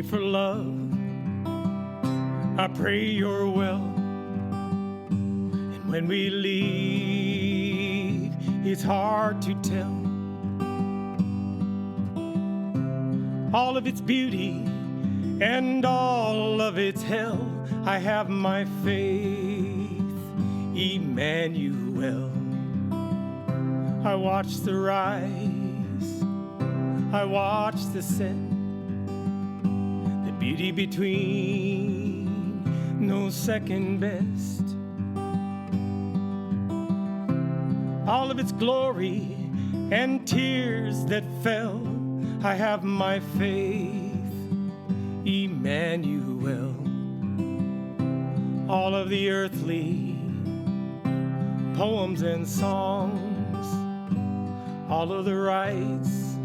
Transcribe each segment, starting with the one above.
pray for love, I pray you're well. And when we leave, it's hard to tell all of its beauty and all of its hell. I have my faith, Emmanuel. I watch the rise, I watch the set, the beauty between no second best. All of its glory and tears that fell, I have my faith, Emmanuel. All of the earthly poems and songs, all of the rights,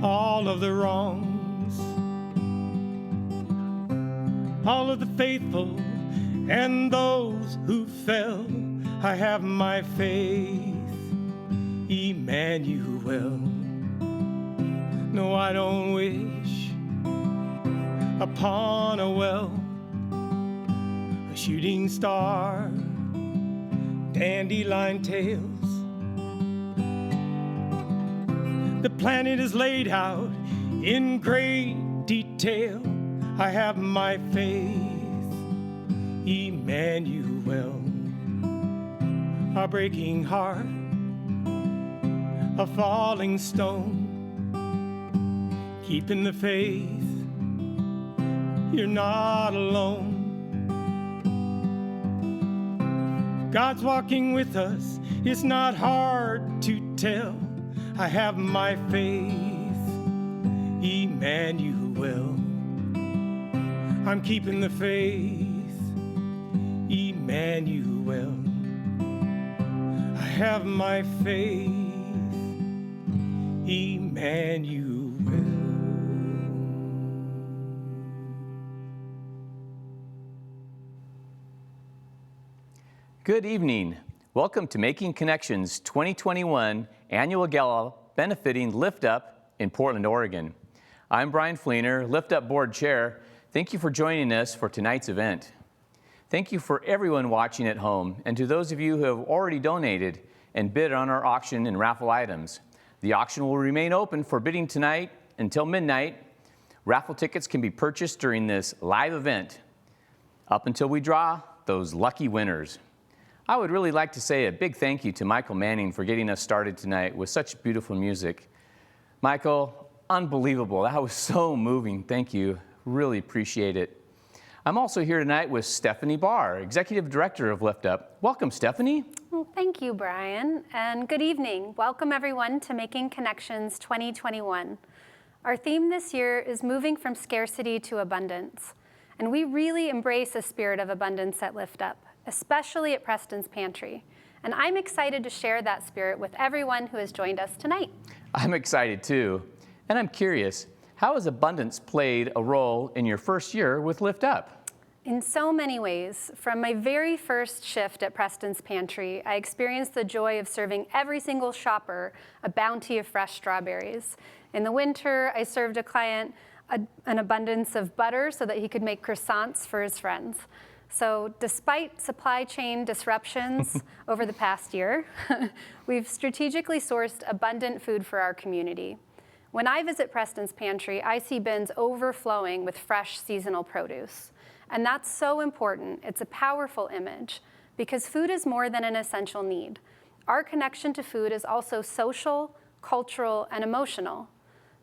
all of the wrongs, all of the faithful and those who fell, I have my faith, Emmanuel. No, I don't wish upon a well, a shooting star, dandelion tails. The planet is laid out in great detail. I have my faith, Emmanuel. A breaking heart, a falling stone, keeping the faith, you're not alone. God's walking with us, it's not hard to tell. I have my faith, Emmanuel. I'm keeping the faith, Emmanuel. I have my faith, Emmanuel. Good evening. Welcome to Making Connections 2021 Annual Gala benefiting Lift Up in Portland, Oregon. I'm Brian Fleener, Lift Up Board Chair. Thank you for joining us for tonight's event. Thank you for everyone watching at home and to those of you who have already donated and bid on our auction and raffle items. The auction will remain open for bidding tonight until midnight. Raffle tickets can be purchased during this live event up until we draw those lucky winners. I would really like to say a big thank you to Michael Manning for getting us started tonight with such beautiful music. Michael, unbelievable. That was so moving. Thank you. Really appreciate it. I'm also here tonight with Stephanie Barr, Executive Director of Lift Up. Welcome, Stephanie. Well, thank you, Brian, and good evening. Welcome, everyone, to Making Connections 2021. Our theme this year is moving from scarcity to abundance, and we really embrace a spirit of abundance at Lift Up, especially at Preston's Pantry. And I'm excited to share that spirit with everyone who has joined us tonight. I'm excited too. And I'm curious, how has abundance played a role in your first year with Lift Up? In so many ways. From my very first shift at Preston's Pantry, I experienced the joy of serving every single shopper a bounty of fresh strawberries. In the winter, I served a client an abundance of butter so that he could make croissants for his friends. So despite supply chain disruptions over the past year, we've strategically sourced abundant food for our community. When I visit Preston's Pantry, I see bins overflowing with fresh seasonal produce. And that's so important. It's a powerful image because food is more than an essential need. Our connection to food is also social, cultural, and emotional.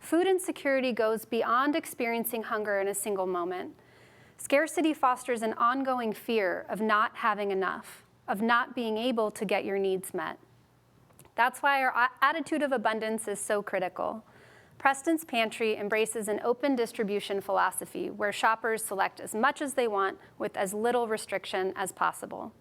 Food insecurity goes beyond experiencing hunger in a single moment. Scarcity fosters an ongoing fear of not having enough, of not being able to get your needs met. That's why our attitude of abundance is so critical. Preston's Pantry embraces an open distribution philosophy where shoppers select as much as they want with as little restriction as possible.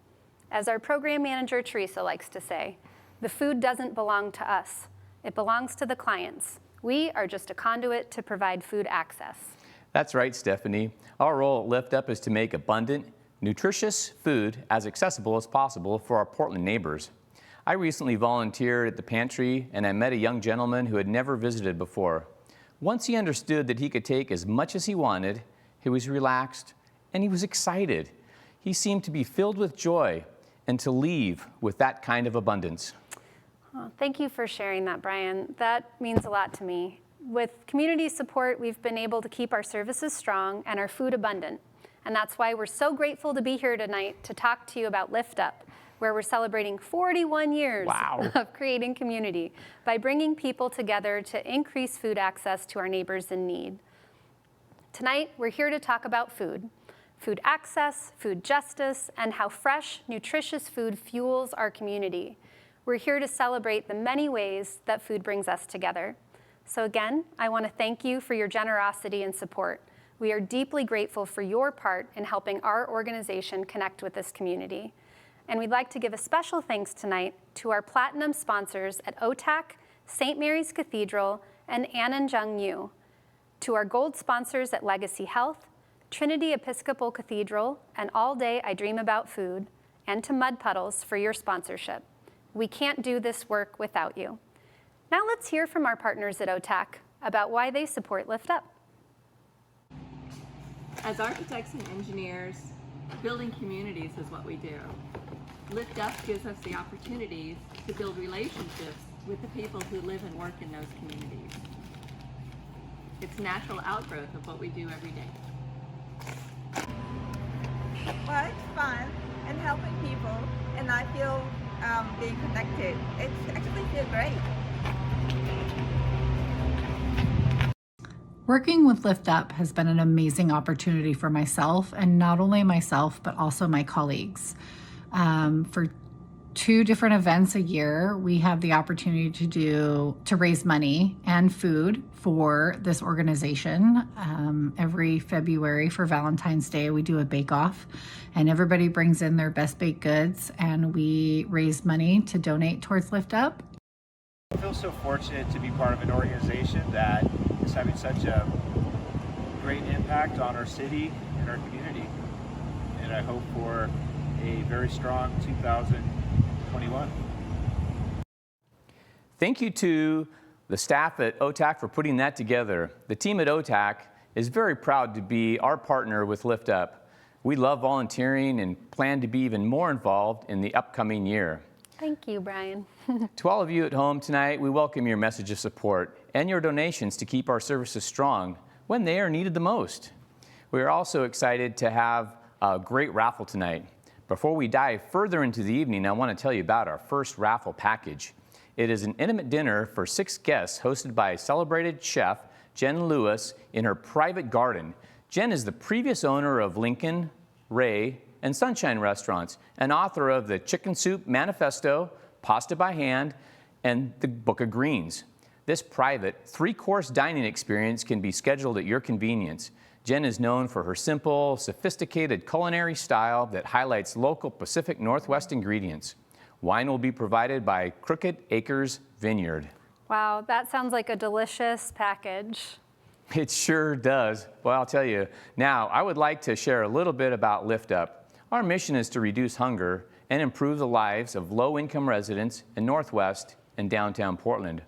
As our program manager, Teresa, likes to say, the food doesn't belong to us. It belongs to the clients. We are just a conduit to provide food access. That's right, Stephanie. Our role at Lift Up is to make abundant, nutritious food as accessible as possible for our Portland neighbors. I recently volunteered at the pantry and I met a young gentleman who had never visited before. Once he understood that he could take as much as he wanted, he was relaxed and he was excited. He seemed to be filled with joy and to leave with that kind of abundance. Oh, thank you for sharing that, Brian. That means a lot to me. With community support, we've been able to keep our services strong and our food abundant. And that's why we're so grateful to be here tonight to talk to you about Lift Up, where we're celebrating 41 years of creating community by bringing people together to increase food access to our neighbors in need. Tonight, we're here to talk about food access, food justice, and how fresh, nutritious food fuels our community. We're here to celebrate the many ways that food brings us together. So again, I want to thank you for your generosity and support. We are deeply grateful for your part in helping our organization connect with this community. And we'd like to give a special thanks tonight to our platinum sponsors at OTAC, St. Mary's Cathedral, and Annenjung-Yu, to our gold sponsors at Legacy Health, Trinity Episcopal Cathedral, and All Day I Dream About Food, and to Mud Puddles for your sponsorship. We can't do this work without you. Now let's hear from our partners at OTAC about why they support Lift Up. As architects and engineers, building communities is what we do. Lift Up gives us the opportunities to build relationships with the people who live and work in those communities. It's natural outgrowth of what we do every day. Well, it's fun and helping people, and I feel being connected. It's actually feel great. Working with Lift Up has been an amazing opportunity for myself, and not only myself, but also my colleagues. For 2 different events a year, we have the opportunity to raise money and food for this organization. Every February for Valentine's Day, we do a bake-off, and everybody brings in their best baked goods, and we raise money to donate towards Lift Up. I feel so fortunate to be part of an organization that is having such a great impact on our city and our community. And I hope for a very strong 2021. Thank you to the staff at OTAC for putting that together. The team at OTAC is very proud to be our partner with Lift Up. We love volunteering and plan to be even more involved in the upcoming year. Thank you, Brian. To all of you at home tonight, we welcome your message of support and your donations to keep our services strong when they are needed the most. We are also excited to have a great raffle tonight. Before we dive further into the evening, I want to tell you about our first raffle package. It is an intimate dinner for 6 guests hosted by celebrated chef Jen Lewis in her private garden. Jen is the previous owner of Lincoln, Ray, and Sunshine Restaurants, and author of the Chicken Soup Manifesto, Pasta by Hand, and the Book of Greens. This private 3-course dining experience can be scheduled at your convenience. Jen is known for her simple, sophisticated culinary style that highlights local Pacific Northwest ingredients. Wine will be provided by Crooked Acres Vineyard. Wow, that sounds like a delicious package. It sure does. Well, I'll tell you. Now, I would like to share a little bit about Lift Up. Our mission is to reduce hunger and improve the lives of low-income residents in Northwest and downtown Portland.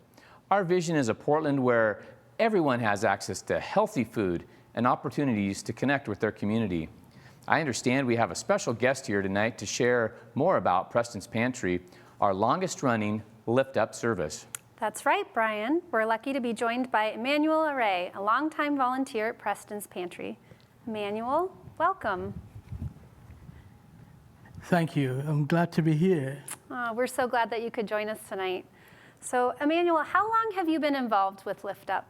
Our vision is a Portland where everyone has access to healthy food and opportunities to connect with their community. I understand we have a special guest here tonight to share more about Preston's Pantry, our longest-running Lift Up service. That's right, Brian. We're lucky to be joined by Emmanuel Array, a longtime volunteer at Preston's Pantry. Emmanuel, welcome. Thank you. I'm glad to be here. We're so glad that you could join us tonight. So, Emmanuel, how long have you been involved with Lift Up?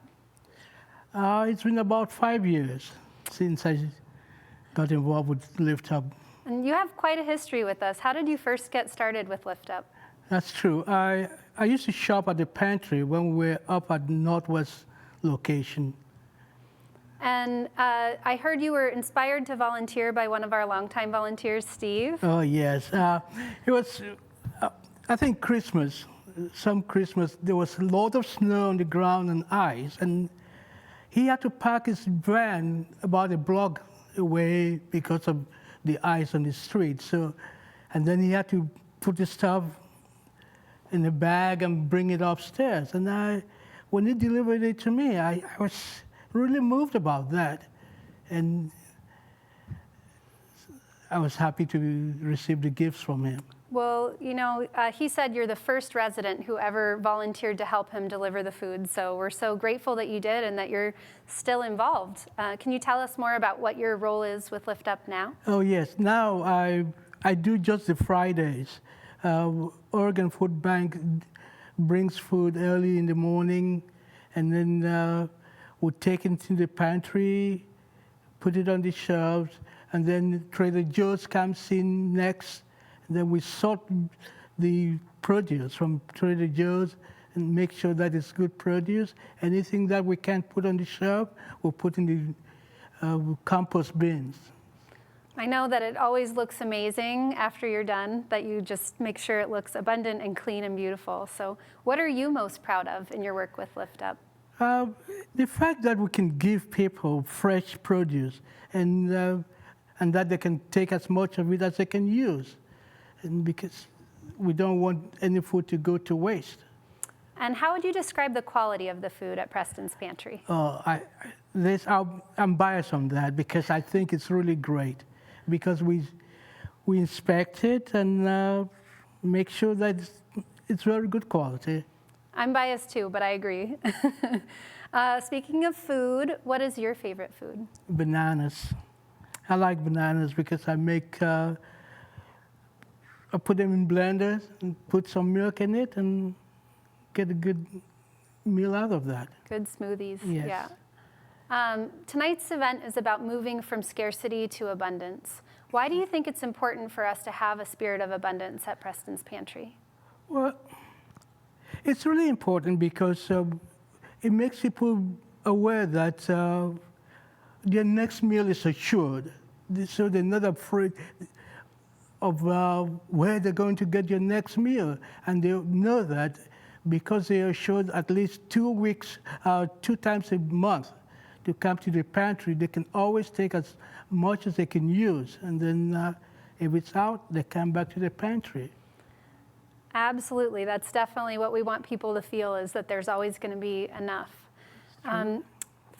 It's been about 5 years since I got involved with Lift Up. And you have quite a history with us. How did you first get started with Lift Up? That's true. I used to shop at the pantry when we were up at Northwest location. And I heard you were inspired to volunteer by one of our longtime volunteers, Steve. Oh, yes. It was, I think, Christmas. Some Christmas, there was a lot of snow on the ground and ice. And he had to park his van about a block away because of the ice on the street. So, and then he had to put the stuff in a bag and bring it upstairs. And when he delivered it to me, I was really moved about that. And I was happy to receive the gifts from him. Well, you know, he said you're the first resident who ever volunteered to help him deliver the food. So we're so grateful that you did and that you're still involved. Can you tell us more about what your role is with Lift Up now? Oh, yes. Now I do just the Fridays. Oregon Food Bank brings food early in the morning, and then we'll take it to the pantry, put it on the shelves, and then Trader Joe's comes in next. And then we sort the produce from Trader Joe's and make sure that it's good produce. Anything that we can't put on the shelf, we'll put in the compost bins. I know that it always looks amazing after you're done, that you just make sure it looks abundant and clean and beautiful. So what are you most proud of in your work with Lift Up? The fact that we can give people fresh produce and that they can take as much of it as they can use. And because we don't want any food to go to waste. And how would you describe the quality of the food at Preston's Pantry? I'm biased on that because I think it's really great. Because we inspect it and make sure that it's very good quality. I'm biased too, but I agree. Speaking of food, what is your favorite food? Bananas. I like bananas because I put them in blenders and put some milk in it and get a good meal out of that. Good smoothies, yes. Yeah. Tonight's event is about moving from scarcity to abundance. Why do you think it's important for us to have a spirit of abundance at Preston's Pantry? Well, it's really important because it makes people aware that their next meal is assured. So they're not afraid of where they're going to get your next meal. And they know that because they are assured at least 2 weeks, 2 times a month to come to the pantry, they can always take as much as they can use. And then if it's out, they come back to the pantry. Absolutely. That's definitely what we want people to feel, is that there's always going to be enough.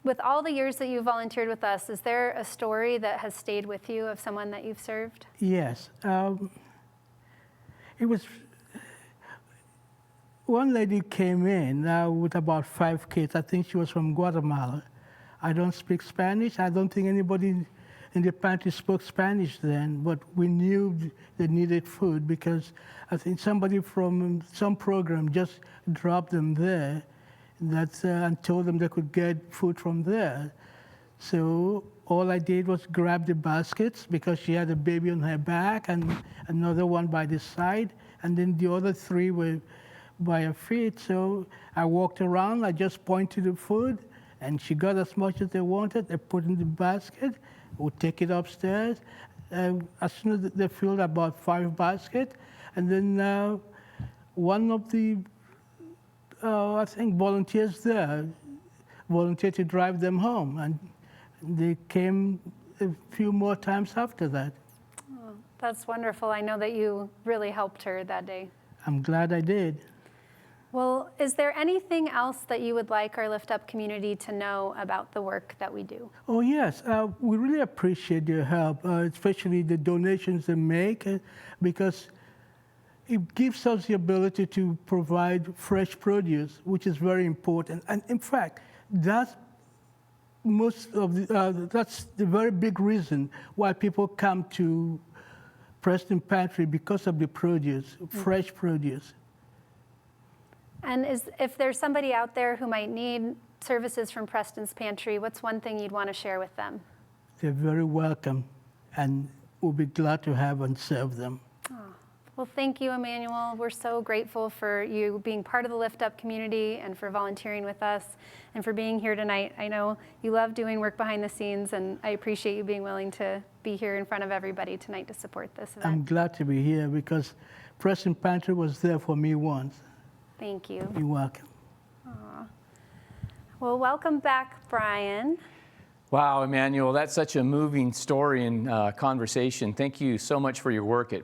With all the years that you volunteered with us, is there a story that has stayed with you of someone that you've served? Yes. It was one lady came in with about 5 kids. I think she was from Guatemala. I don't speak Spanish. I don't think anybody in the pantry spoke Spanish then, but we knew they needed food because I think somebody from some program just dropped them there and told them they could get food from there. So all I did was grab the baskets because she had a baby on her back and another one by the side, and then the other 3 were by her feet. So I walked around, I just pointed to the food, and she got as much as they wanted. They put in the basket, would take it upstairs. As soon as they filled about 5 baskets, and then one of the I think volunteers there volunteered to drive them home, and they came a few more times after that. Oh, that's wonderful. I know that you really helped her that day. I'm glad I did. Well, is there anything else that you would like our Lift Up community to know about the work that we do? Oh, yes. We really appreciate your help, especially the donations they make, because it gives us the ability to provide fresh produce, which is very important. And in fact, that's the very big reason why people come to Preston Pantry, because of the produce, fresh produce. And if there's somebody out there who might need services from Preston's Pantry, what's one thing you'd want to share with them? They're very welcome, and we'll be glad to have and serve them. Well, thank you, Emmanuel. We're so grateful for you being part of the Lift Up community and for volunteering with us and for being here tonight. I know you love doing work behind the scenes, and I appreciate you being willing to be here in front of everybody tonight to support this event. I'm glad to be here because Preston Pantry was there for me once. Thank you. You're welcome. Aww. Well, welcome back, Brian. Wow, Emmanuel, that's such a moving story and conversation. Thank you so much for your work at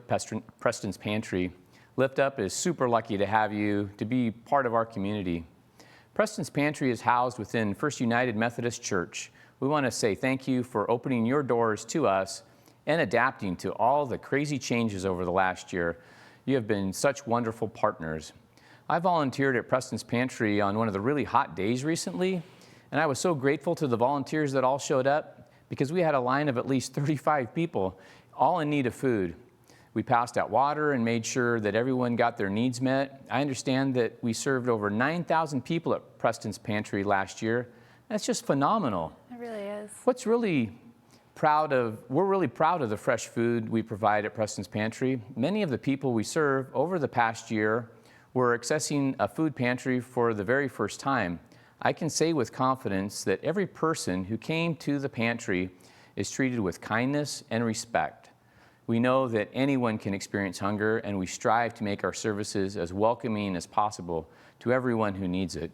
Preston's Pantry. Lift Up is super lucky to have you to be part of our community. Preston's Pantry is housed within First United Methodist Church. We want to say thank you for opening your doors to us and adapting to all the crazy changes over the last year. You have been such wonderful partners. I volunteered at Preston's Pantry on one of the really hot days recently, and I was so grateful to the volunteers that all showed up because we had a line of at least 35 people, all in need of food. We passed out water and made sure that everyone got their needs met. I understand that we served over 9,000 people at Preston's Pantry last year. That's just phenomenal. It really is. We're really proud of the fresh food we provide at Preston's Pantry. Many of the people we serve over the past year were accessing a food pantry for the very first time. I can say with confidence that every person who came to the pantry is treated with kindness and respect. We know that anyone can experience hunger, and we strive to make our services as welcoming as possible to everyone who needs it.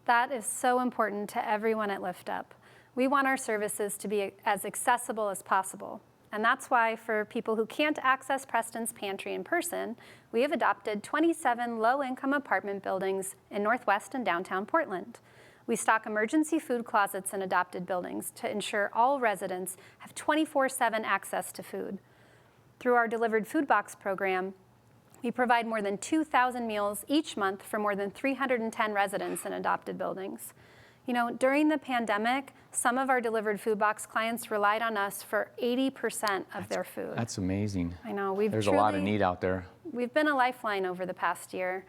That is so important to everyone at Lift Up. We want our services to be as accessible as possible. And that's why for people who can't access Preston's Pantry in person, we have adopted 27 low-income apartment buildings in Northwest and downtown Portland. We stock emergency food closets in adopted buildings to ensure all residents have 24/7 access to food. Through our delivered food box program, we provide more than 2,000 meals each month for more than 310 residents in adopted buildings. You know, during the pandemic, some of our delivered food box clients relied on us for 80% of their food. That's amazing. I know. There's a lot of need out there. We've been a lifeline over the past year.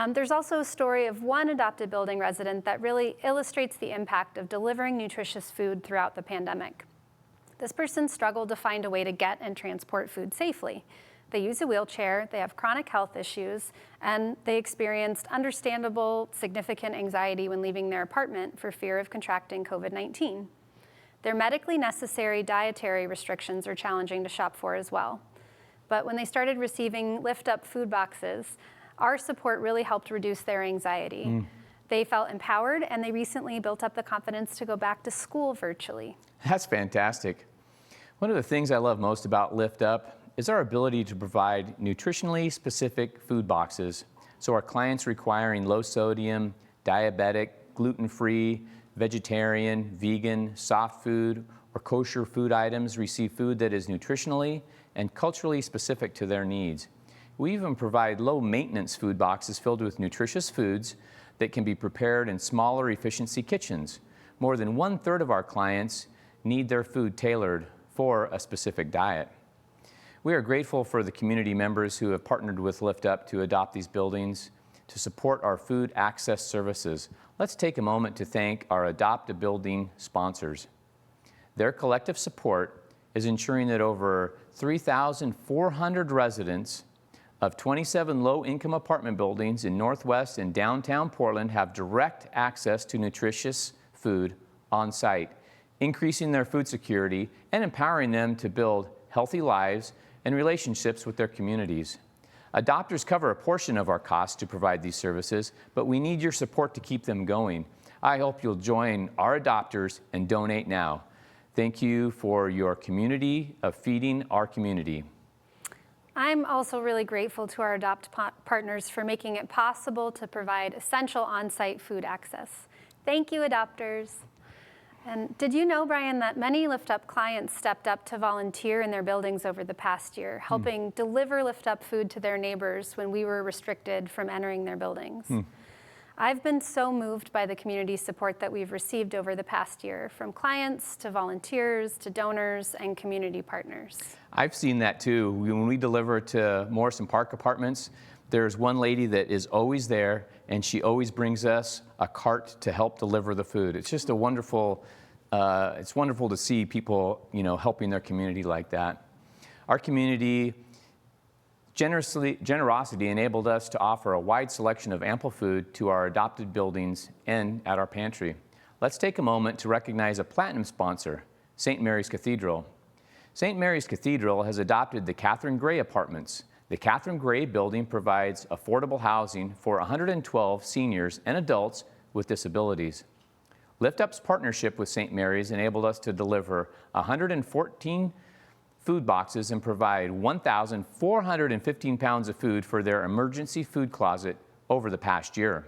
There's also a story of one adopted building resident that really illustrates the impact of delivering nutritious food throughout the pandemic. This person struggled to find a way to get and transport food safely. They use a wheelchair, they have chronic health issues, and they experienced understandable, significant anxiety when leaving their apartment for fear of contracting COVID-19. Their medically necessary dietary restrictions are challenging to shop for as well. But when they started receiving Lift Up food boxes, our support really helped reduce their anxiety. They felt empowered, and they recently built up the confidence to go back to school virtually. That's fantastic. One of the things I love most about Lift Up is our ability to provide nutritionally specific food boxes so our clients requiring low sodium, diabetic, gluten-free, vegetarian, vegan, soft food, or kosher food items receive food that is nutritionally and culturally specific to their needs. We even provide low-maintenance food boxes filled with nutritious foods that can be prepared in smaller efficiency kitchens. More than 1/3 of our clients need their food tailored for a specific diet. We are grateful for the community members who have partnered with Lift Up to adopt these buildings to support our food access services. Let's take a moment to thank our Adopt a Building sponsors. Their collective support is ensuring that over 3,400 residents of 27 low-income apartment buildings in Northwest and downtown Portland have direct access to nutritious food on site, increasing their food security and empowering them to build healthy lives and relationships with their communities. Adopters cover a portion of our costs to provide these services, but we need your support to keep them going. I hope you'll join our adopters and donate now. Thank you for your community of feeding our community. I'm also really grateful to our Adopt partners for making it possible to provide essential on-site food access. Thank you, adopters. And did you know, Brian, that many Lift Up clients stepped up to volunteer in their buildings over the past year, helping deliver Lift Up food to their neighbors when we were restricted from entering their buildings? I've been so moved by the community support that we've received over the past year, from clients to volunteers to donors and community partners. I've seen that too. When we deliver to Morrison Park Apartments, there's one lady that is always there, and she always brings us a cart to help deliver the food. It's just a wonderful, it's wonderful to see people, helping their community like that. Our community generosity enabled us to offer a wide selection of ample food to our adopted buildings and at our pantry. Let's take a moment to recognize a platinum sponsor, St. Mary's Cathedral. St. Mary's Cathedral has adopted the Catherine Gray Apartments. The Catherine Gray building provides affordable housing for 112 seniors and adults with disabilities. Lift Up's partnership with St. Mary's enabled us to deliver 114 food boxes and provide 1,415 pounds of food for their emergency food closet over the past year.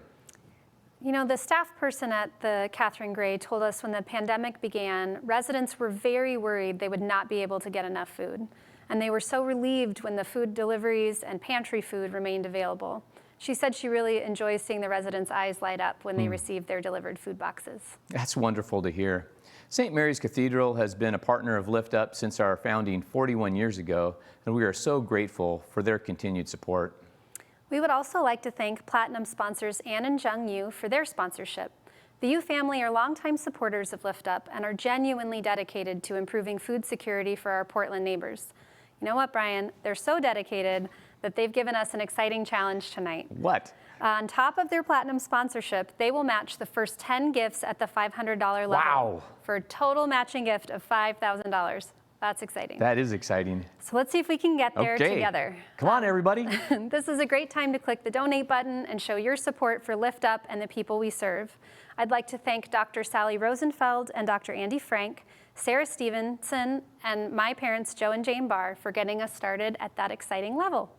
You know, the staff person at the Catherine Gray told us when the pandemic began, residents were very worried they would not be able to get enough food. And they were so relieved when the food deliveries and pantry food remained available. She said she really enjoys seeing the residents' eyes light up when they receive their delivered food boxes. That's wonderful to hear. St. Mary's Cathedral has been a partner of Lift Up since our founding 41 years ago, and we are so grateful for their continued support. We would also like to thank Platinum sponsors Ann and Jung Yu for their sponsorship. The Yu family are longtime supporters of Lift Up and are genuinely dedicated to improving food security for our Portland neighbors. You know what, Brian? They're so dedicated that they've given us an exciting challenge tonight. What? On top of their Platinum sponsorship, they will match the first 10 gifts at the $500 level. Wow. For a total matching gift of $5,000. That's exciting. That is exciting. So let's see if we can get there Okay. together. Come on, everybody. This is a great time to click the donate button and show your support for Lift Up and the people we serve. I'd like to thank Dr. Sally Rosenfeld and Dr. Andy Frank, Sarah Stevenson, and my parents, Joe and Jane Barr, for getting us started at that exciting level.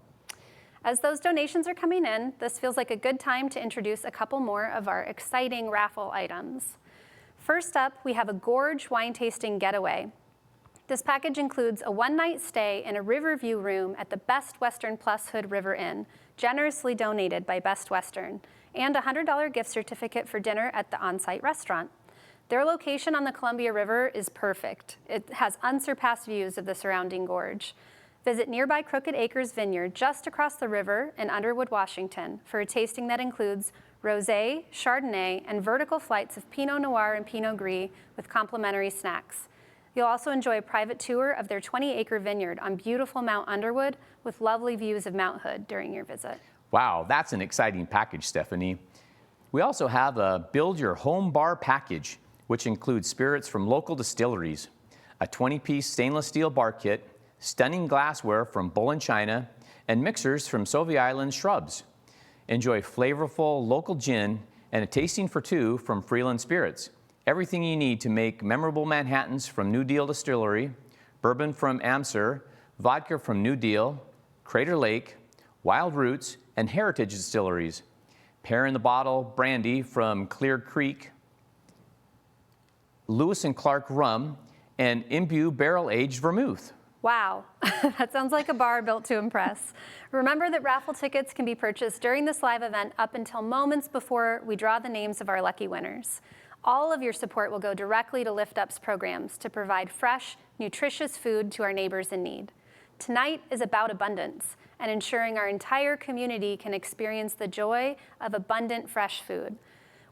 As those donations are coming in, this feels like a good time to introduce a couple more of our exciting raffle items. First up, we have a Gorge wine tasting getaway. This package includes a one-night stay in a Riverview room at the Best Western Plus Hood River Inn, generously donated by Best Western, and a $100 gift certificate for dinner at the on-site restaurant. Their location on the Columbia River is perfect. It has unsurpassed views of the surrounding gorge. Visit nearby Crooked Acres Vineyard just across the river in Underwood, Washington for a tasting that includes rosé, Chardonnay, and vertical flights of Pinot Noir and Pinot Gris with complimentary snacks. You'll also enjoy a private tour of their 20-acre vineyard on beautiful Mount Underwood with lovely views of Mount Hood during your visit. Wow, that's an exciting package, Stephanie. We also have a Build Your Home Bar package, which includes spirits from local distilleries, a 20-piece stainless steel bar kit, stunning glassware from Bull and China, and mixers from Sauvie Island Shrubs. Enjoy flavorful local gin and a tasting for two from Freeland Spirits. Everything you need to make memorable Manhattans from New Deal Distillery, bourbon from Amsar, vodka from New Deal, Crater Lake, Wild Roots, and Heritage Distilleries. Pear in the Bottle brandy from Clear Creek, Lewis and Clark rum, and Imbue barrel-aged vermouth. Wow, that sounds like a bar built to impress. Remember that raffle tickets can be purchased during this live event up until moments before we draw the names of our lucky winners. All of your support will go directly to Lift Up's programs to provide fresh, nutritious food to our neighbors in need. Tonight is about abundance and ensuring our entire community can experience the joy of abundant fresh food.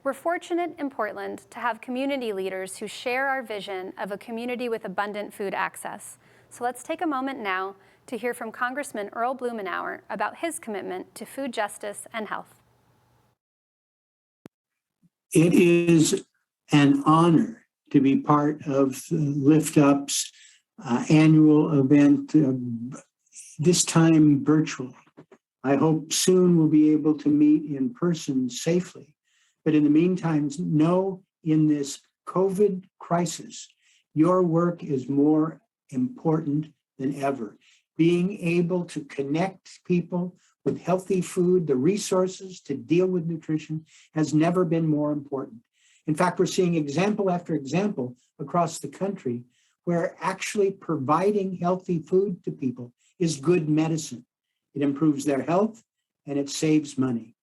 We're fortunate in Portland to have community leaders who share our vision of a community with abundant food access. So let's take a moment now to hear from Congressman Earl Blumenauer about his commitment to food justice and health. It is an honor to be part of Lift Up's annual event, this time virtually. I hope soon we'll be able to meet in person safely. But in the meantime, know in this COVID crisis, your work is more important than ever. Being able to connect people with healthy food, the resources to deal with nutrition has never been more important. In fact, we're seeing example after example across the country where actually providing healthy food to people is good medicine. It improves their health and it saves money.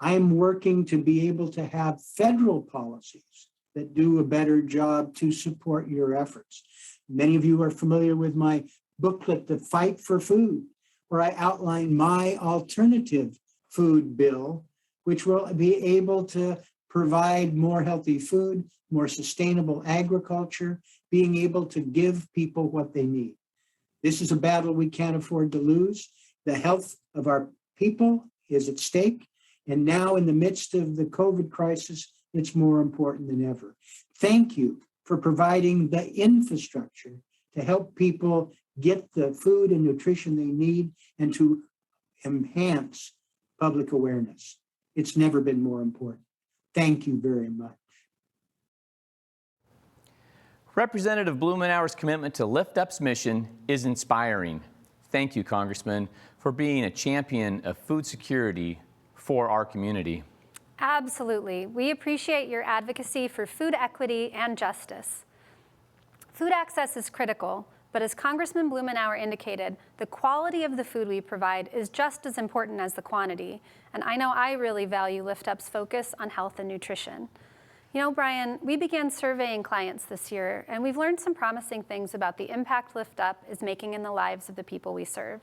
I'm working to be able to have federal policies that do a better job to support your efforts. Many of you are familiar with my booklet, The Fight for Food, where I outline my alternative food bill, which will be able to provide more healthy food, more sustainable agriculture, being able to give people what they need. This is a battle we can't afford to lose. The health of our people is at stake. And now in the midst of the COVID crisis, it's more important than ever. Thank you for providing the infrastructure to help people get the food and nutrition they need and to enhance public awareness. It's never been more important. Thank you very much. Representative Blumenauer's commitment to Lift Up's mission is inspiring. Thank you, Congressman, for being a champion of food security for our community. Absolutely. We appreciate your advocacy for food equity and justice. Food access is critical, but as Congressman Blumenauer indicated, the quality of the food we provide is just as important as the quantity. And I know I really value Lift Up's focus on health and nutrition. You know, Brian, we began surveying clients this year, and we've learned some promising things about the impact Lift Up is making in the lives of the people we serve.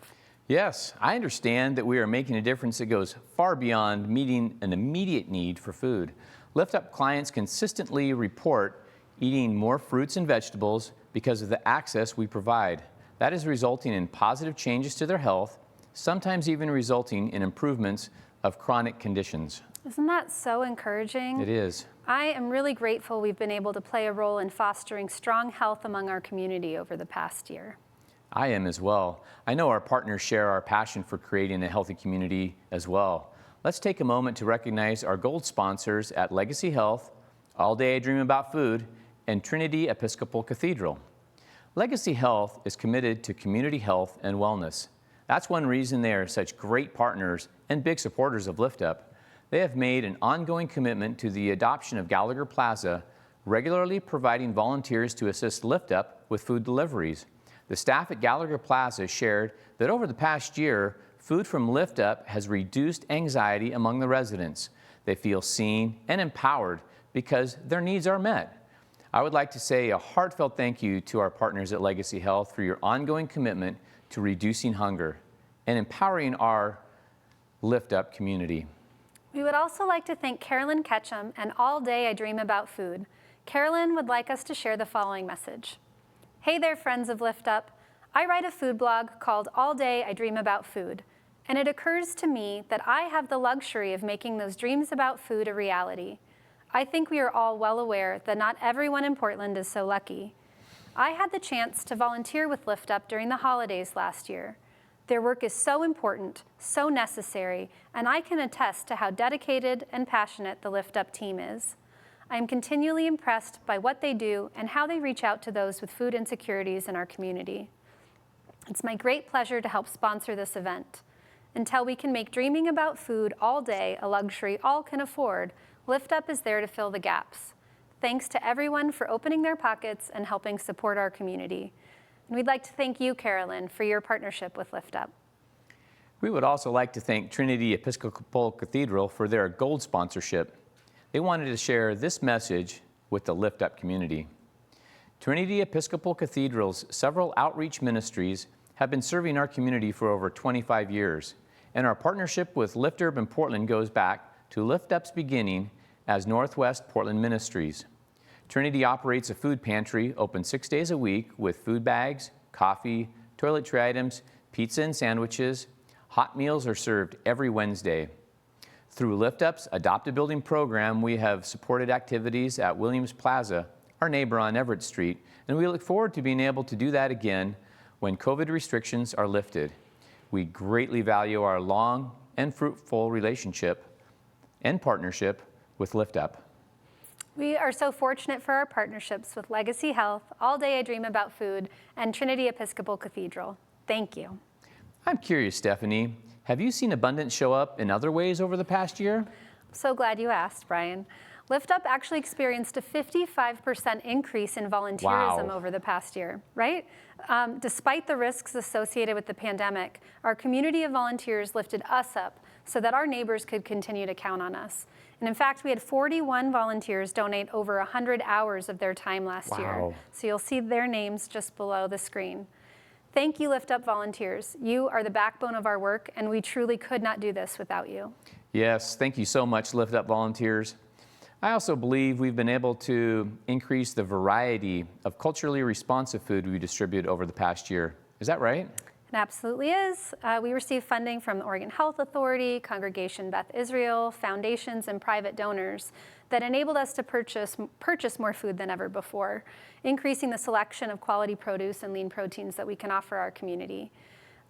Yes, I understand that we are making a difference that goes far beyond meeting an immediate need for food. Lift Up clients consistently report eating more fruits and vegetables because of the access we provide. That is resulting in positive changes to their health, sometimes even resulting in improvements of chronic conditions. Isn't that so encouraging? It is. I am really grateful we've been able to play a role in fostering strong health among our community over the past year. I am as well. I know our partners share our passion for creating a healthy community as well. Let's take a moment to recognize our gold sponsors at Legacy Health, All Day I Dream About Food, and Trinity Episcopal Cathedral. Legacy Health is committed to community health and wellness. That's one reason they are such great partners and big supporters of Lift Up. They have made an ongoing commitment to the adoption of Gallagher Plaza, regularly providing volunteers to assist Lift Up with food deliveries. The staff at Gallagher Plaza shared that over the past year, food from Lift Up has reduced anxiety among the residents. They feel seen and empowered because their needs are met. I would like to say a heartfelt thank you to our partners at Legacy Health for your ongoing commitment to reducing hunger and empowering our Lift Up community. We would also like to thank Carolyn Ketchum and All Day I Dream About Food. Carolyn would like us to share the following message. Hey there, friends of Lift Up. I write a food blog called All Day I Dream About Food, and it occurs to me that I have the luxury of making those dreams about food a reality. I think we are all well aware that not everyone in Portland is so lucky. I had the chance to volunteer with Lift Up during the holidays last year. Their work is so important, so necessary, and I can attest to how dedicated and passionate the Lift Up team is. I am continually impressed by what they do and how they reach out to those with food insecurities in our community. It's my great pleasure to help sponsor this event. Until we can make dreaming about food all day a luxury all can afford, Lift Up is there to fill the gaps. Thanks to everyone for opening their pockets and helping support our community. And we'd like to thank you, Carolyn, for your partnership with Lift Up. We would also like to thank Trinity Episcopal Cathedral for their gold sponsorship. They wanted to share this message with the Lift Up community. Trinity Episcopal Cathedral's several outreach ministries have been serving our community for over 25 years, and our partnership with Lift Urban Portland goes back to Lift Up's beginning as Northwest Portland Ministries. Trinity operates a food pantry open 6 days a week with food bags, coffee, toiletry items, pizza and sandwiches. Hot meals are served every Wednesday. Through Lift Up's Adopt a Building program, we have supported activities at Williams Plaza, our neighbor on Everett Street, and we look forward to being able to do that again when COVID restrictions are lifted. We greatly value our long and fruitful relationship and partnership with Lift Up. We are so fortunate for our partnerships with Legacy Health, All Day I Dream About Food, and Trinity Episcopal Cathedral. Thank you. I'm curious, Stephanie, have you seen abundance show up in other ways over the past year? I'm so glad you asked, Brian. Lift Up actually experienced a 55% increase in volunteerism over the past year, right? Despite the risks associated with the pandemic, our community of volunteers lifted us up so that our neighbors could continue to count on us. And in fact, we had 41 volunteers donate over 100 hours of their time last year. So you'll see their names just below the screen. Thank you, Lift Up volunteers. You are the backbone of our work, and we truly could not do this without you. Yes, thank you so much, Lift Up volunteers. I also believe we've been able to increase the variety of culturally responsive food we distribute over the past year. Is that right? It absolutely is. We receive funding from the Oregon Health Authority, Congregation Beth Israel, foundations, and private donors that enabled us to purchase more food than ever before, increasing the selection of quality produce and lean proteins that we can offer our community.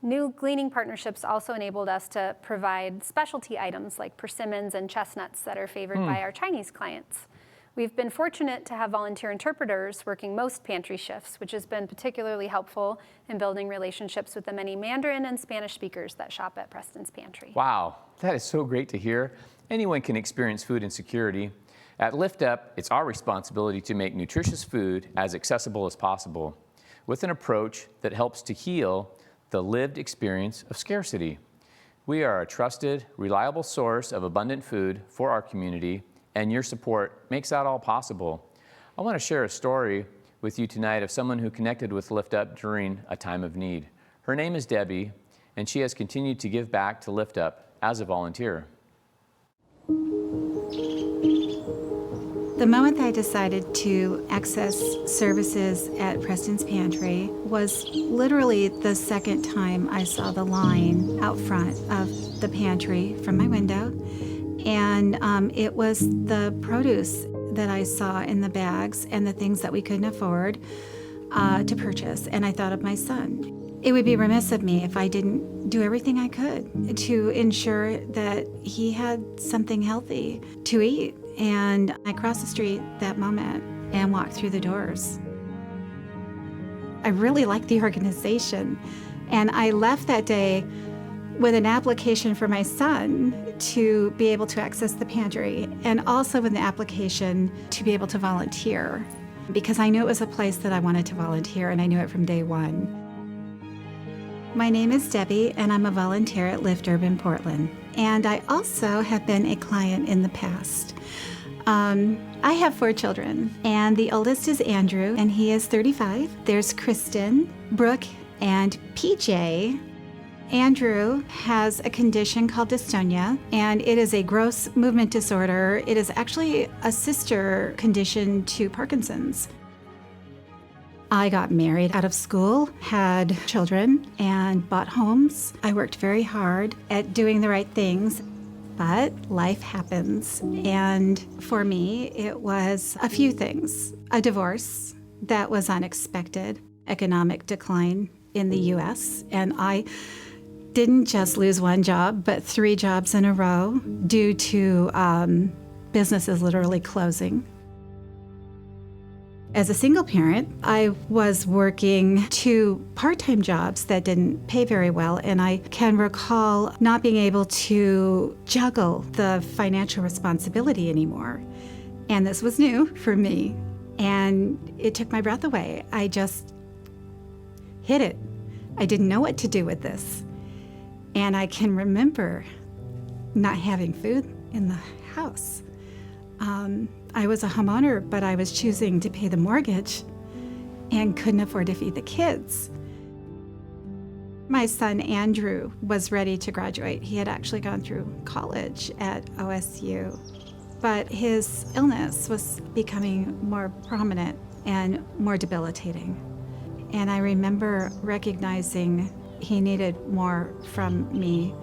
New gleaning partnerships also enabled us to provide specialty items like persimmons and chestnuts that are favored by our Chinese clients. We've been fortunate to have volunteer interpreters working most pantry shifts, which has been particularly helpful in building relationships with the many Mandarin and Spanish speakers that shop at Preston's Pantry. Wow, that is so great to hear. Anyone can experience food insecurity. At Lift Up, it's our responsibility to make nutritious food as accessible as possible with an approach that helps to heal the lived experience of scarcity. We are a trusted, reliable source of abundant food for our community, and your support makes that all possible. I want to share a story with you tonight of someone who connected with Lift Up during a time of need. Her name is Debbie, and she has continued to give back to Lift Up as a volunteer. The moment I decided to access services at Preston's Pantry was literally the second time I saw the line out front of the pantry from my window. And it was the produce that I saw in the bags and the things that we couldn't afford to purchase. And I thought of my son. It would be remiss of me if I didn't do everything I could to ensure that he had something healthy to eat. And I crossed the street that moment and walked through the doors. I really liked the organization. And I left that day with an application for my son to be able to access the pantry, and also with an application to be able to volunteer, because I knew it was a place that I wanted to volunteer, and I knew it from day one. My name is Debbie, and I'm a volunteer at Lift Urban Portland. And I also have been a client in the past. I have 4 children, and the oldest is Andrew, and he is 35. There's Kristen, Brooke, and PJ. Andrew has a condition called dystonia, and it is a gross movement disorder. It is actually a sister condition to Parkinson's. I got married out of school, had children, and bought homes. I worked very hard at doing the right things, but life happens. And for me, it was a few things. A divorce that was unexpected, economic decline in the U.S., and I didn't just lose one job, but 3 jobs in a row due to businesses literally closing. As a single parent, I was working 2 part-time jobs that didn't pay very well, and I can recall not being able to juggle the financial responsibility anymore. And this was new for me, and it took my breath away. I just hit it. I didn't know what to do with this. And I can remember not having food in the house. I was a homeowner, but I was choosing to pay the mortgage and couldn't afford to feed the kids. My son, Andrew, was ready to graduate. He had actually gone through college at OSU, but his illness was becoming more prominent and more debilitating. And I remember recognizing he needed more from me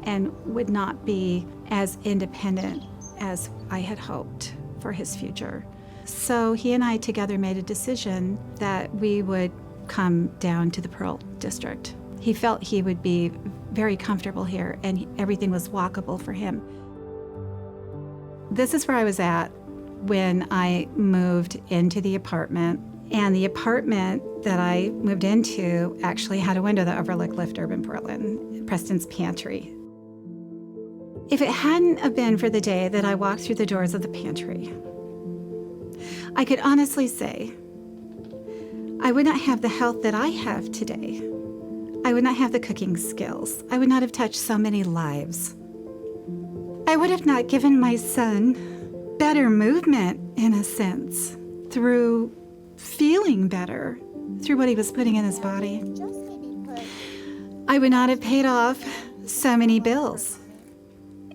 and would not be as independent as I had hoped for his future. So he and I together made a decision that we would come down to the Pearl District. He felt he would be very comfortable here and everything was walkable for him. This is where I was at when I moved into the apartment. And the apartment that I moved into actually had a window that overlooked Lift Urban Portland, Preston's Pantry. If it hadn't have been for the day that I walked through the doors of the pantry, I could honestly say I would not have the health that I have today. I would not have the cooking skills. I would not have touched so many lives. I would have not given my son better movement, in a sense, through feeling better through what he was putting in his body. I would not have paid off so many bills.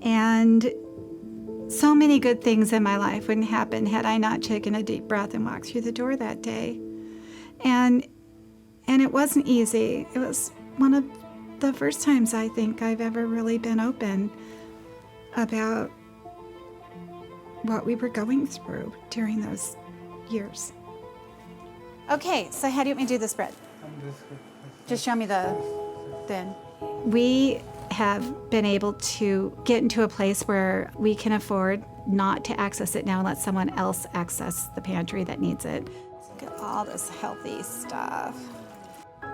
And so many good things in my life wouldn't happen had I not taken a deep breath and walked through the door that day. And it wasn't easy. It was one of the first times I think I've ever really been open about what we were going through during those years. Okay, so how do you want me to do this bread? Just show me the thin. We have been able to get into a place where we can afford not to access it now and let someone else access the pantry that needs it. Look at all this healthy stuff.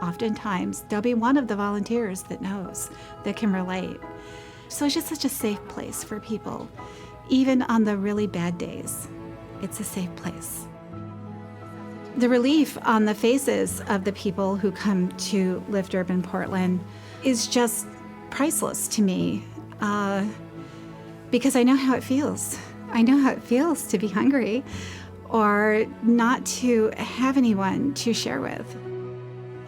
Oftentimes, there'll be one of the volunteers that knows, that can relate. So it's just such a safe place for people. Even on the really bad days, it's a safe place. The relief on the faces of the people who come to Lift Urban Portland is just priceless to me, because I know how it feels. I know how it feels to be hungry or not to have anyone to share with.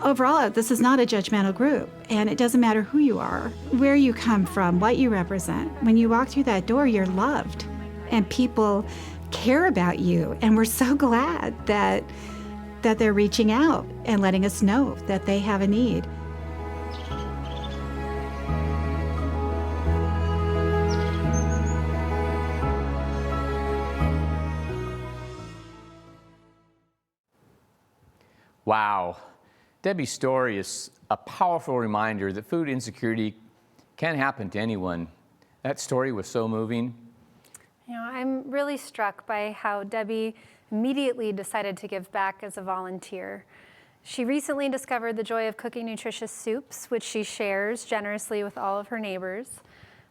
Overall, this is not a judgmental group, and it doesn't matter who you are, where you come from, what you represent. When you walk through that door, you're loved, and people care about you, and we're so glad that they're reaching out and letting us know that they have a need. Wow. Debbie's story is a powerful reminder that food insecurity can happen to anyone. That story was so moving. You know, I'm really struck by how Debbie immediately decided to give back as a volunteer. She recently discovered the joy of cooking nutritious soups, which she shares generously with all of her neighbors.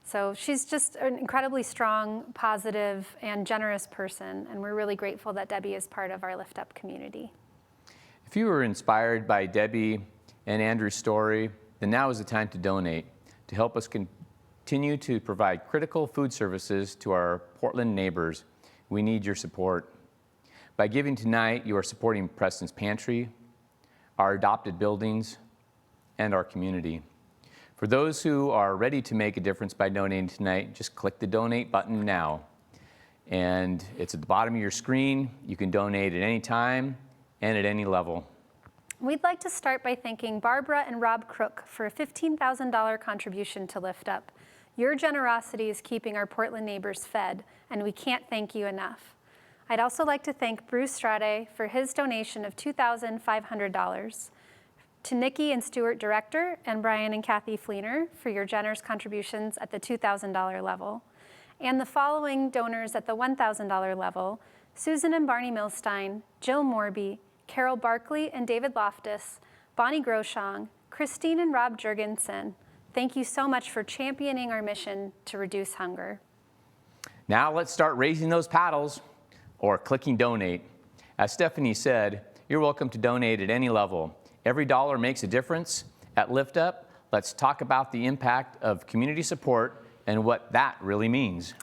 So she's just an incredibly strong, positive, and generous person, and we're really grateful that Debbie is part of our Lift Up community. If you were inspired by Debbie and Andrew's story, then now is the time to donate to help us continue to provide critical food services to our Portland neighbors. We need your support. By giving tonight, you are supporting Preston's Pantry, our adopted buildings, and our community. For those who are ready to make a difference by donating tonight, just click the donate button now. And it's at the bottom of your screen. You can donate at any time and at any level. We'd like to start by thanking Barbara and Rob Crook for a $15,000 contribution to Lift Up. Your generosity is keeping our Portland neighbors fed, and we can't thank you enough. I'd also like to thank Bruce Strade for his donation of $2,500, to Nikki and Stuart Director and Brian and Kathy Fleener for your generous contributions at the $2,000 level, and the following donors at the $1,000 level: Susan and Barney Milstein, Jill Morby, Carol Barkley and David Loftus, Bonnie Groshong, Christine and Rob Jurgensen. Thank you so much for championing our mission to reduce hunger. Now let's start raising those paddles or clicking donate. As Stephanie said, you're welcome to donate at any level. Every dollar makes a difference. At Lift Up, let's talk about the impact of community support and what that really means.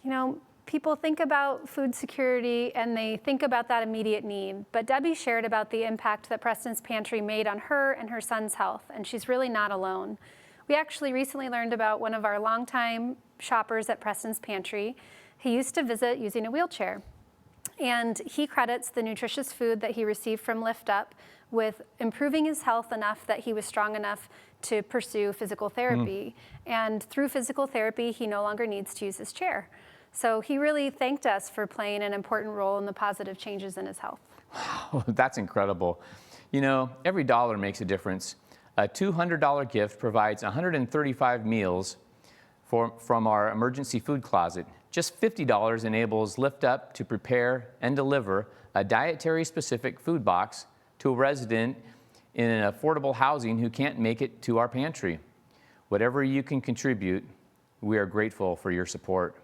You know, people think about food security and they think about that immediate need, but Debbie shared about the impact that Preston's Pantry made on her and her son's health, and she's really not alone. We actually recently learned about one of our longtime shoppers at Preston's Pantry. He used to visit using a wheelchair, and he credits the nutritious food that he received from Lift Up with improving his health enough that he was strong enough to pursue physical therapy. And through physical therapy, he no longer needs to use his chair. So he really thanked us for playing an important role in the positive changes in his health. Wow, that's incredible. You know, every dollar makes a difference. A $200 gift provides 135 meals from our emergency food closet. Just $50 enables Lift Up to prepare and deliver a dietary-specific food box to a resident in an affordable housing who can't make it to our pantry. Whatever you can contribute, we are grateful for your support.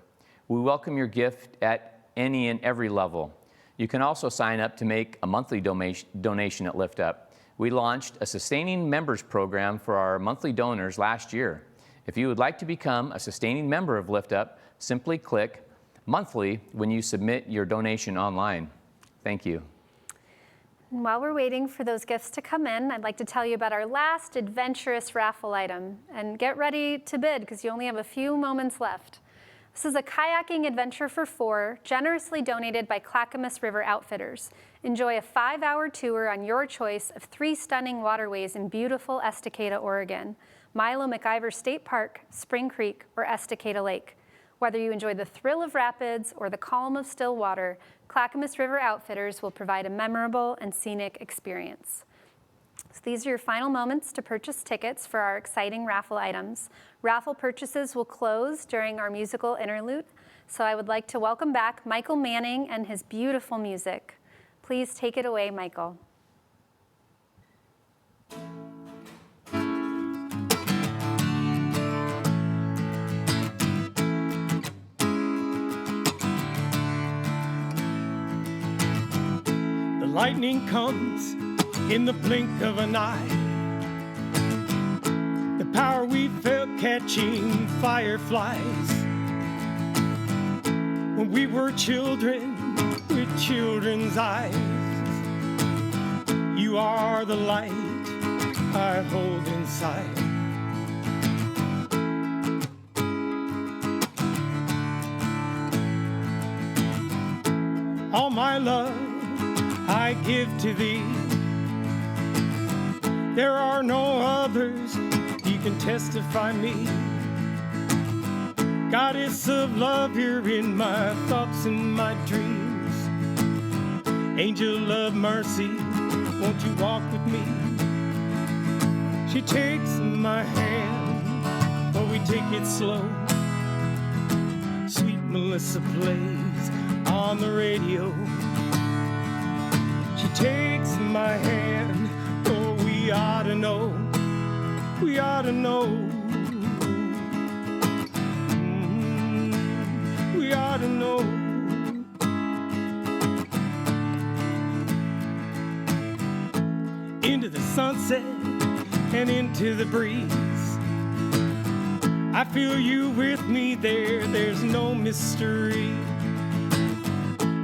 We welcome your gift at any and every level. You can also sign up to make a monthly donation at Lift Up. We launched a sustaining members program for our monthly donors last year. If you would like to become a sustaining member of Lift Up, simply click monthly when you submit your donation online. Thank you. And while we're waiting for those gifts to come in, I'd like to tell you about our last adventurous raffle item. And get ready to bid because you only have a few moments left. This is a kayaking adventure for 4, generously donated by Clackamas River Outfitters. Enjoy a 5-hour tour on your choice of 3 stunning waterways in beautiful Estacada, Oregon: Milo McIver State Park, Spring Creek, or Estacada Lake. Whether you enjoy the thrill of rapids or the calm of still water, Clackamas River Outfitters will provide a memorable and scenic experience. So these are your final moments to purchase tickets for our exciting raffle items. Raffle purchases will close during our musical interlude. So I would like to welcome back Michael Manning and his beautiful music. Please take it away, Michael. The lightning comes in the blink of an eye. The power we felt catching fireflies. When we were children with children's eyes. You are the light I hold inside. All my love I give to thee. There are no others, you can testify me. Goddess of love, you're in my thoughts and my dreams. Angel of mercy, won't you walk with me? She takes my hand, but we take it slow. Sweet Melissa plays on the radio. She takes my hand, oh, we ought to know, we ought to know. We ought to know. Into the sunset and into the breeze. I feel you with me there, there's no mystery.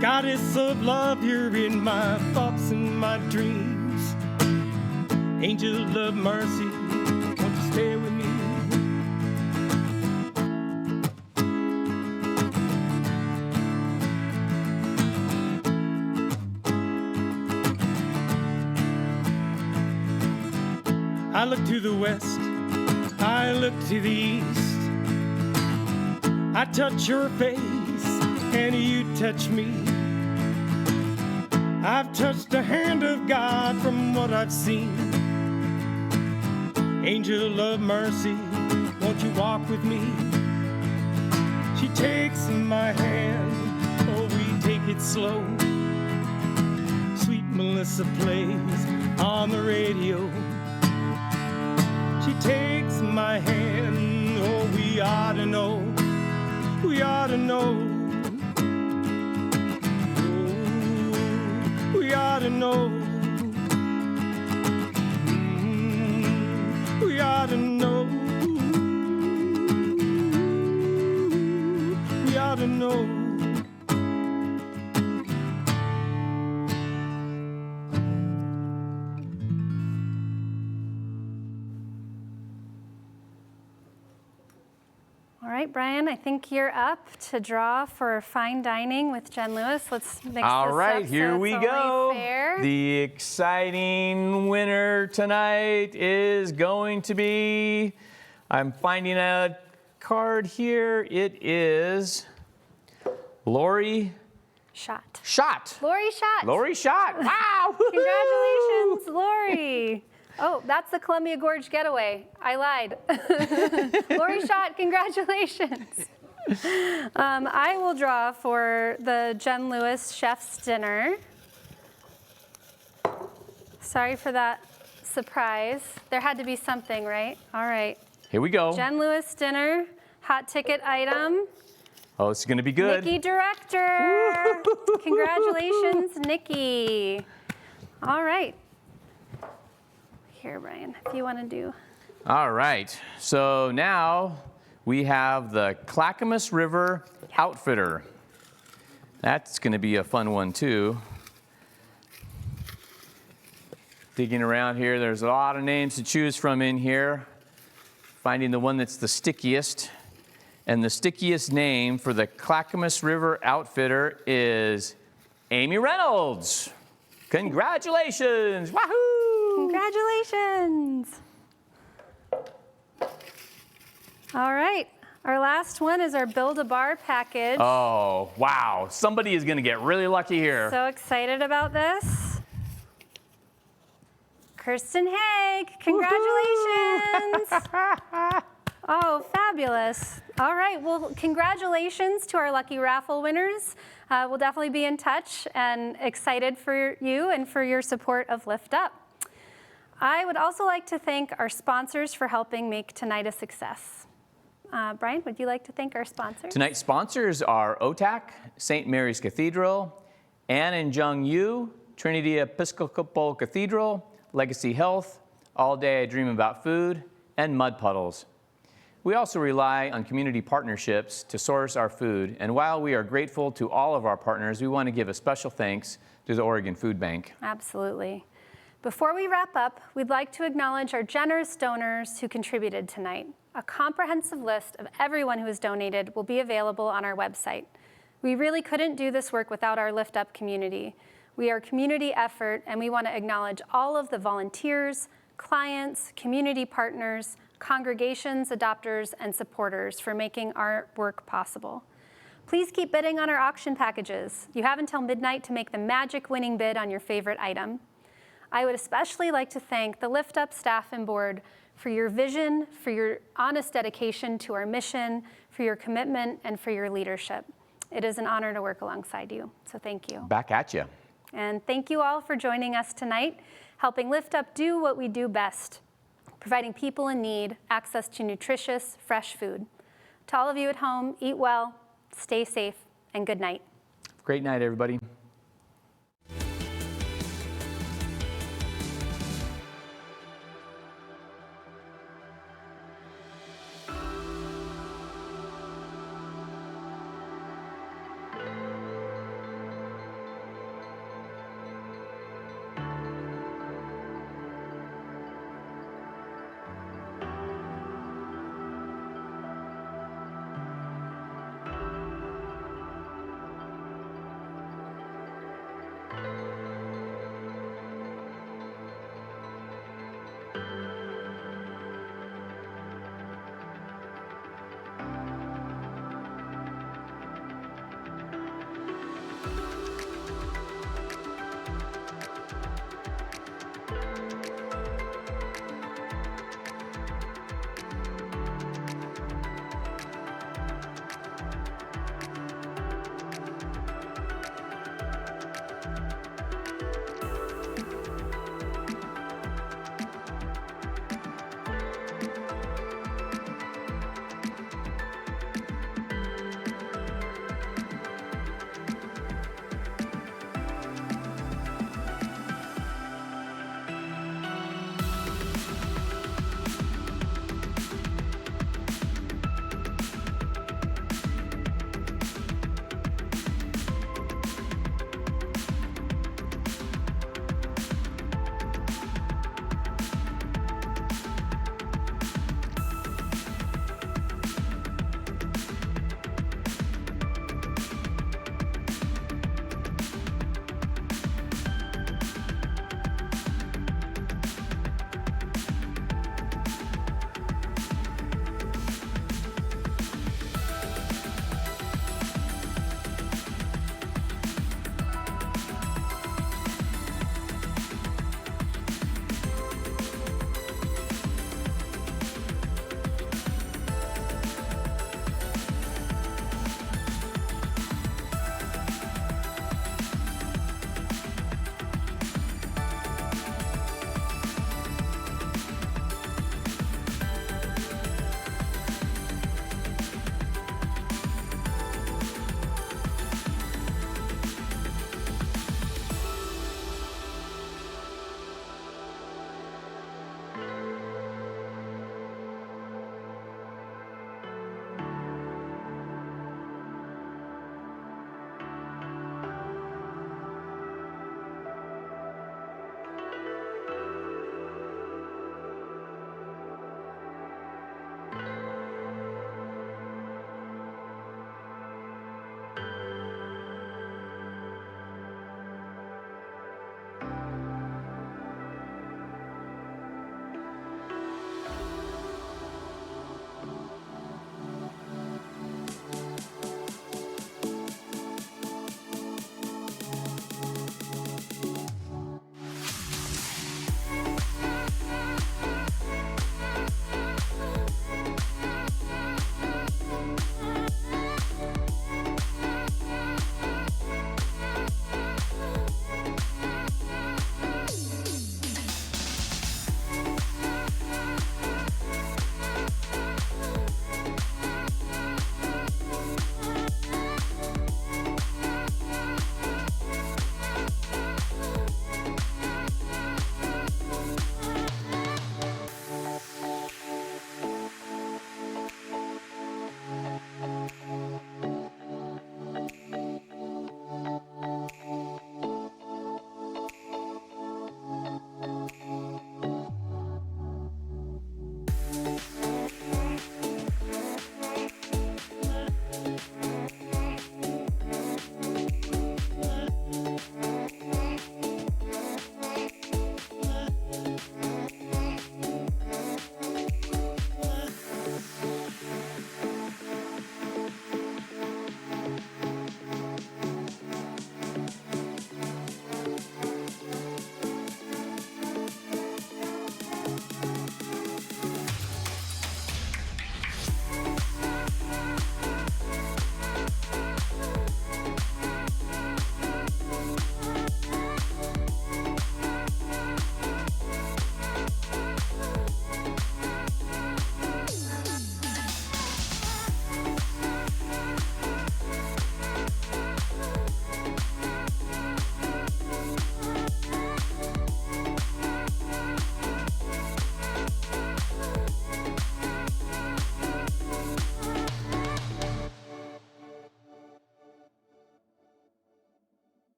Goddess of love, you're in my thoughts and my dreams. Angel of mercy, won't you stay with me? I look to the west, I look to the east. I touch your face and you touch me. I've touched the hand of God from what I've seen. Angel of mercy, won't you walk with me? She takes my hand, oh, we take it slow. Sweet Melissa plays on the radio. She takes my hand, oh, we ought to know, we ought to know. Oh, we ought to know. We ought to know. We ought to know. All right, Brian, I think you're up to draw for fine dining with Jen Lewis. Let's mix All this right, up here so we it's go. only fair. The exciting winner tonight is going to be, I'm finding a card here. It is Lori Shot. Shot. Lori Shot. Lori Shot. Wow. Congratulations, Lori. Oh, that's the Columbia Gorge getaway. I lied. Lori Shot, congratulations. I will draw for the Jen Lewis Chef's Dinner. Sorry for that surprise. There had to be something, right? All right. Here we go. Jen Lewis Dinner, hot ticket item. Oh, it's going to be good. Nikki Director. Congratulations, Nikki. All right. Here, Brian, if you want to do. All right. So now we have the Clackamas River Outfitter. That's going to be a fun one, too. Digging around here, there's a lot of names to choose from in here. Finding the one that's the stickiest. And the stickiest name for the Clackamas River Outfitter is Amy Reynolds. Congratulations! Wahoo! Congratulations. All right. Our last one is our Build-A-Bar package. Oh, wow. Somebody is going to get really lucky here. So excited about this. Kirsten Haig, congratulations. Oh, fabulous. Fabulous. All right, well, congratulations to our lucky raffle winners. We'll definitely be in touch and excited for you and for your support of Lift Up. I would also like to thank our sponsors for helping make tonight a success. Brian, would you like to thank our sponsors? Tonight's sponsors are OTAC, St. Mary's Cathedral, Ann and Jung Yu, Trinity Episcopal Cathedral, Legacy Health, All Day I Dream About Food, and Mud Puddles. We also rely on community partnerships to source our food, and while we are grateful to all of our partners, we want to give a special thanks to the Oregon Food Bank. Absolutely. Before we wrap up, we'd like to acknowledge our generous donors who contributed tonight. A comprehensive list of everyone who has donated will be available on our website. We really couldn't do this work without our Lift Up community. We are a community effort, and we want to acknowledge all of the volunteers, clients, community partners, congregations, adopters, and supporters for making our work possible. Please keep bidding on our auction packages. You have until midnight to make the magic winning bid on your favorite item. I would especially like to thank the Lift Up staff and board for your vision, for your honest dedication to our mission, for your commitment, and for your leadership. It is an honor to work alongside you, so thank you. Back at you. And thank you all for joining us tonight, helping Lift Up do what we do best, providing people in need access to nutritious, fresh food. To all of you at home, eat well, stay safe, and good night. Great night, everybody.